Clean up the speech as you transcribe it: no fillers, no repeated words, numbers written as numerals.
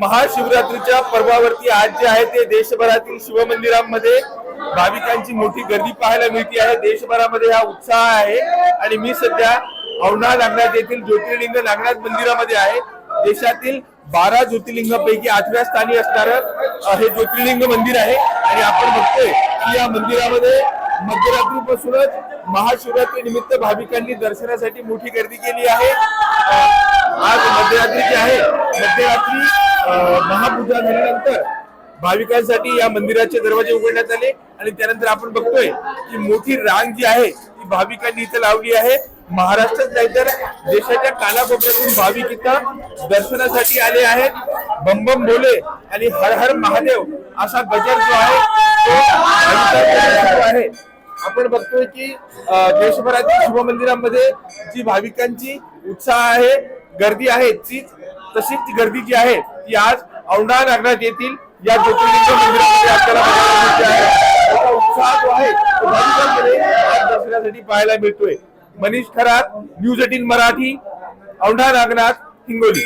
महाशिवरात्रीच्या पर्वावरती आज जे आहे ते देशभरातील शिवमंदिरांमध्ये भाविकांची मोठी गर्दी पाहायला मिळते आहे। देशभरामध्ये हा उत्साह आहे आणि मी सध्या औंढा नागनाथ येथील ज्योतिर्लिंग नागनाथ मंदिरामध्ये आहे। देशातील 12 ज्योतिर्लिंगापैकी 8व्या स्थानी असणारं हे ज्योतिर्लिंग मंदिर आहे आणि आपण बघतोय की या मंदिरामध्ये मध्यरात्रीपासूनच महाशिवरात्री निमित्त भाविकांनी दर्शनासाठी मोठी गर्दी केली आहे। आज मध्यरात्री जी आहे मध्यरात्री महापूजा झाल्यानंतर भाविकांसाठी या मंदिराचे दरवाजे उघडण्यात आले आणि त्यानंतर आपण बघतोय की मोठी रांग जी आहे ती भाविकांनी इथे लावली आहे। महाराष्ट्रात नाही तर देशाच्या कानाकोपऱ्यातून भाविक इथं दर्शनासाठी आले आहेत। बम बम भोले आणि हर हर महादेव असा गजर जो आहे तो आहे। आपण बघतोय की देशभरातील शिवमंदिरांमध्ये जी भाविकांची उत्साह आहे, गर्दी आहे, तशीच गर्दी जी आहे ती आज औंढा नागनाथ येथील या ज्योतिर्लिंग मंदिरामध्ये आपल्याला बघायला मिळते आहे। उत्साह जो आहे तो भाविकांमध्ये आज दर्शनासाठी पाहायला मिळतोय। मनीष खरात, न्यूज 18 मराठी, औंढा नागनाथ, हिंगोली।